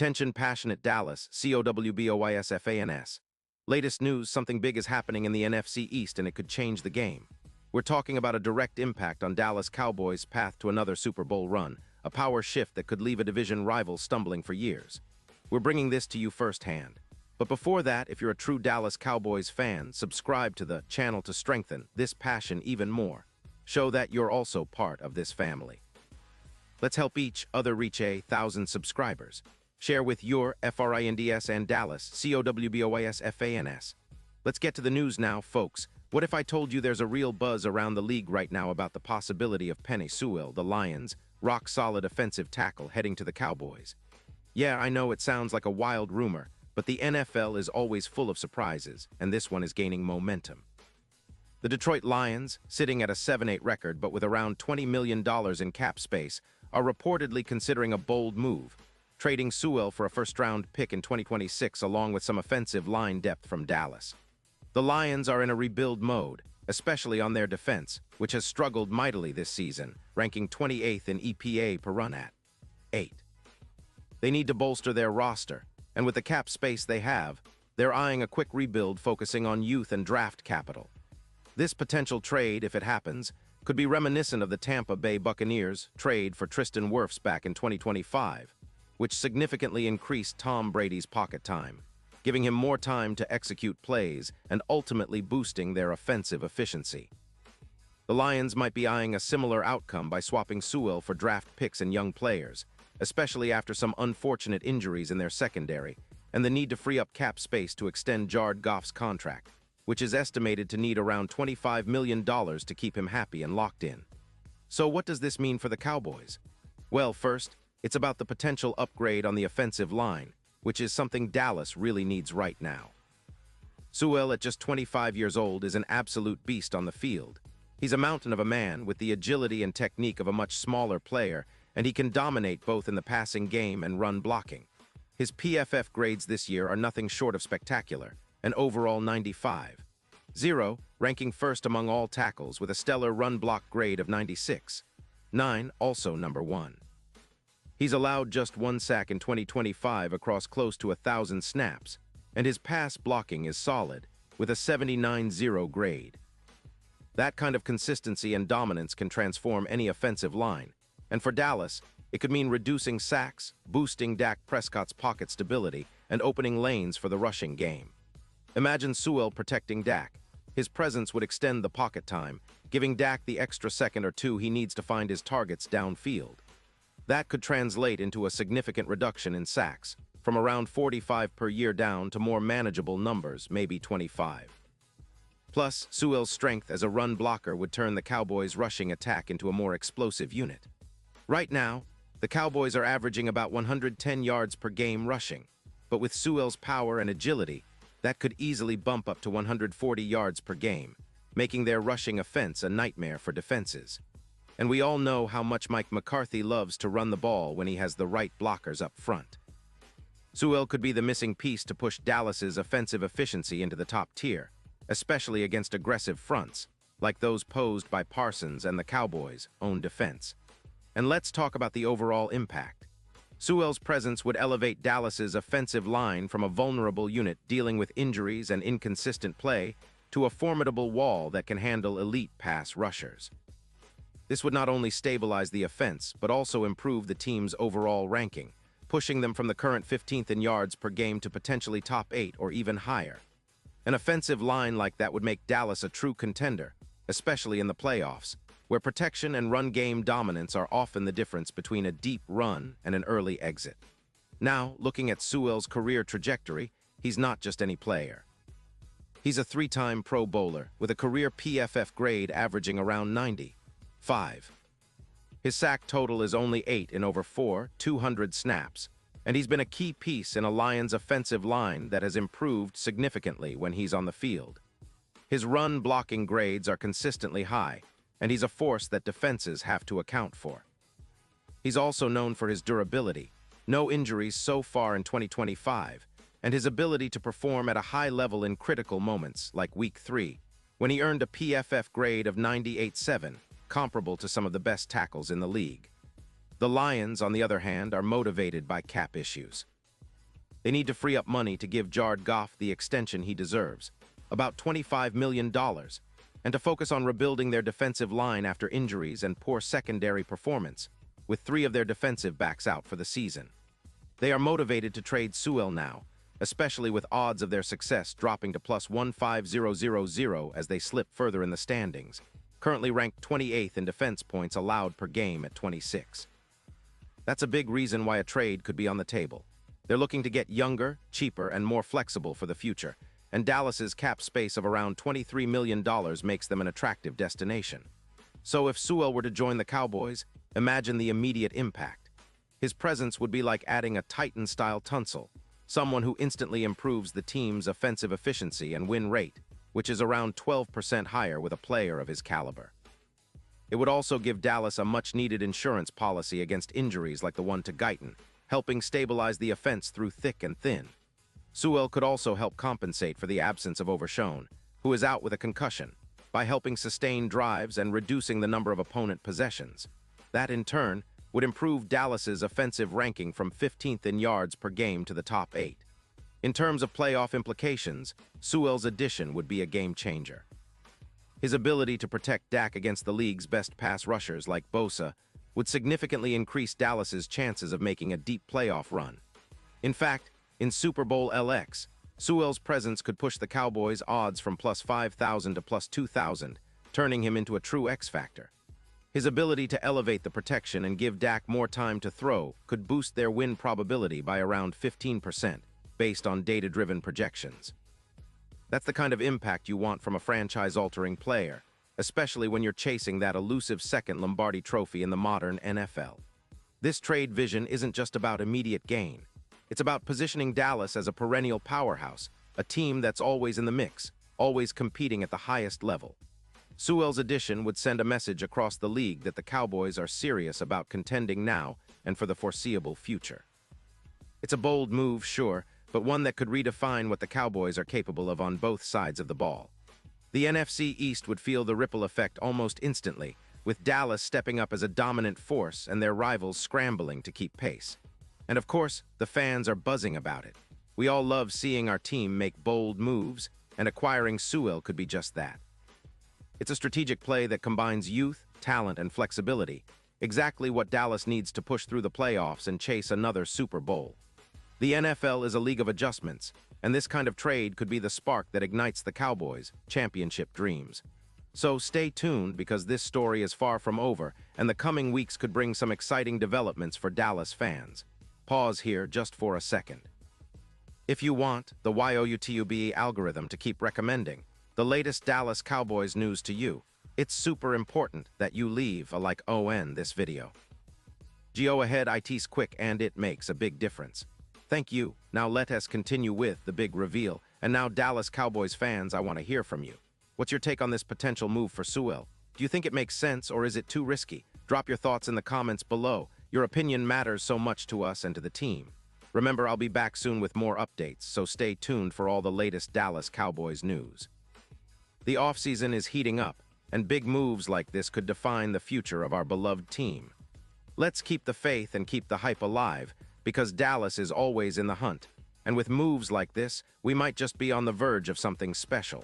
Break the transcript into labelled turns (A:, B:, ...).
A: Attention passionate Dallas, Cowboys. Latest news, something big is happening in the NFC East and it could change the game. We're talking about a direct impact on Dallas Cowboys' path to another Super Bowl run, a power shift that could leave a division rival stumbling for years. We're bringing this to you firsthand. But before that, if you're a true Dallas Cowboys fan, subscribe to the channel to strengthen this passion even more. Show that you're also part of this family. Let's help each other reach 1,000 subscribers. Share with your FRINDS and Dallas, COWBOYSFANS. Let's get to the news now, folks. What if I told you there's a real buzz around the league right now about the possibility of Penei Sewell, the Lions' rock-solid offensive tackle, heading to the Cowboys? Yeah, I know it sounds like a wild rumor, but the NFL is always full of surprises, and this one is gaining momentum. The Detroit Lions, sitting at a 7-8 record but with around $20 million in cap space, are reportedly considering a bold move, trading Sewell for a first-round pick in 2026 along with some offensive line depth from Dallas. The Lions are in a rebuild mode, especially on their defense, which has struggled mightily this season, ranking 28th in EPA per run at 8. They need to bolster their roster, and with the cap space they have, they're eyeing a quick rebuild focusing on youth and draft capital. This potential trade, if it happens, could be reminiscent of the Tampa Bay Buccaneers trade for Tristan Wirfs back in 2025, which significantly increased Tom Brady's pocket time, giving him more time to execute plays and ultimately boosting their offensive efficiency. The Lions might be eyeing a similar outcome by swapping Sewell for draft picks and young players, especially after some unfortunate injuries in their secondary and the need to free up cap space to extend Jared Goff's contract, which is estimated to need around $25 million to keep him happy and locked in. So what does this mean for the Cowboys? Well, first, it's about the potential upgrade on the offensive line, which is something Dallas really needs right now. Sewell, at just 25 years old, is an absolute beast on the field. He's a mountain of a man with the agility and technique of a much smaller player, and he can dominate both in the passing game and run blocking. His PFF grades this year are nothing short of spectacular, an overall 95.0, ranking first among all tackles with a stellar run block grade of 96.9, also number 1. He's allowed just 1 sack in 2025 across close to 1,000 snaps, and his pass blocking is solid, with a 79.0 grade. That kind of consistency and dominance can transform any offensive line, and for Dallas, it could mean reducing sacks, boosting Dak Prescott's pocket stability, and opening lanes for the rushing game. Imagine Sewell protecting Dak. His presence would extend the pocket time, giving Dak the extra second or two he needs to find his targets downfield. That could translate into a significant reduction in sacks, from around 45 per year down to more manageable numbers, maybe 25. Plus, Sewell's strength as a run blocker would turn the Cowboys' rushing attack into a more explosive unit. Right now, the Cowboys are averaging about 110 yards per game rushing, but with Sewell's power and agility, that could easily bump up to 140 yards per game, making their rushing offense a nightmare for defenses. And we all know how much Mike McCarthy loves to run the ball when he has the right blockers up front. Sewell could be the missing piece to push Dallas's offensive efficiency into the top tier, especially against aggressive fronts, like those posed by Parsons and the Cowboys' own defense. And let's talk about the overall impact. Sewell's presence would elevate Dallas's offensive line from a vulnerable unit dealing with injuries and inconsistent play to a formidable wall that can handle elite pass rushers. This would not only stabilize the offense, but also improve the team's overall ranking, pushing them from the current 15th in yards per game to potentially top 8 or even higher. An offensive line like that would make Dallas a true contender, especially in the playoffs, where protection and run game dominance are often the difference between a deep run and an early exit. Now, looking at Sewell's career trajectory, he's not just any player. He's a 3-time Pro Bowler with a career PFF grade averaging around 95. His sack total is only 8 in over 200 snaps, and he's been a key piece in a Lions offensive line that has improved significantly when he's on the field. His run blocking grades are consistently high, and he's a force that defenses have to account for. He's also known for his durability, no injuries so far in 2025, and his ability to perform at a high level in critical moments like Week 3, when he earned a PFF grade of 98.7, comparable to some of the best tackles in the league. The Lions, on the other hand, are motivated by cap issues. They need to free up money to give Jared Goff the extension he deserves, about $25 million, and to focus on rebuilding their defensive line after injuries and poor secondary performance, with 3 of their defensive backs out for the season. They are motivated to trade Sewell now, especially with odds of their success dropping to plus 150,000 as they slip further in the standings, currently ranked 28th in defense points allowed per game at 26. That's a big reason why a trade could be on the table. They're looking to get younger, cheaper, and more flexible for the future, and Dallas's cap space of around $23 million makes them an attractive destination. So if Sewell were to join the Cowboys, imagine the immediate impact. His presence would be like adding a Titan-style Tunsil, someone who instantly improves the team's offensive efficiency and win rate, which is around 12% higher with a player of his caliber. It would also give Dallas a much-needed insurance policy against injuries like the one to Guyton, helping stabilize the offense through thick and thin. Sewell could also help compensate for the absence of Overshown, who is out with a concussion, by helping sustain drives and reducing the number of opponent possessions. That, in turn, would improve Dallas's offensive ranking from 15th in yards per game to the top 8. In terms of playoff implications, Sewell's addition would be a game-changer. His ability to protect Dak against the league's best pass rushers like Bosa would significantly increase Dallas's chances of making a deep playoff run. In fact, in Super Bowl LX, Sewell's presence could push the Cowboys' odds from plus 5,000 to plus 2,000, turning him into a true X-factor. His ability to elevate the protection and give Dak more time to throw could boost their win probability by around 15%, based on data-driven projections. That's the kind of impact you want from a franchise-altering player, especially when you're chasing that elusive second Lombardi trophy in the modern NFL. This trade vision isn't just about immediate gain. It's about positioning Dallas as a perennial powerhouse, a team that's always in the mix, always competing at the highest level. Sewell's addition would send a message across the league that the Cowboys are serious about contending now and for the foreseeable future. It's a bold move, sure, but one that could redefine what the Cowboys are capable of on both sides of the ball. The NFC East would feel the ripple effect almost instantly, with Dallas stepping up as a dominant force and their rivals scrambling to keep pace. And of course, the fans are buzzing about it. We all love seeing our team make bold moves, and acquiring Sewell could be just that. It's a strategic play that combines youth, talent, and flexibility, exactly what Dallas needs to push through the playoffs and chase another Super Bowl. The NFL is a league of adjustments, and this kind of trade could be the spark that ignites the Cowboys' championship dreams. So stay tuned, because this story is far from over, and the coming weeks could bring some exciting developments for Dallas fans. Pause here just for a second. If you want the YouTube algorithm to keep recommending the latest Dallas Cowboys news to you, it's super important that you leave a like on this video. Go ahead, it's quick and it makes a big difference. Thank you. Now let us continue with the big reveal. And now, Dallas Cowboys fans, I want to hear from you. What's your take on this potential move for Sewell? Do you think it makes sense, or is it too risky? Drop your thoughts in the comments below. Your opinion matters so much to us and to the team. Remember, I'll be back soon with more updates, so stay tuned for all the latest Dallas Cowboys news. The offseason is heating up, and big moves like this could define the future of our beloved team. Let's keep the faith and keep the hype alive, because Dallas is always in the hunt, and with moves like this, we might just be on the verge of something special.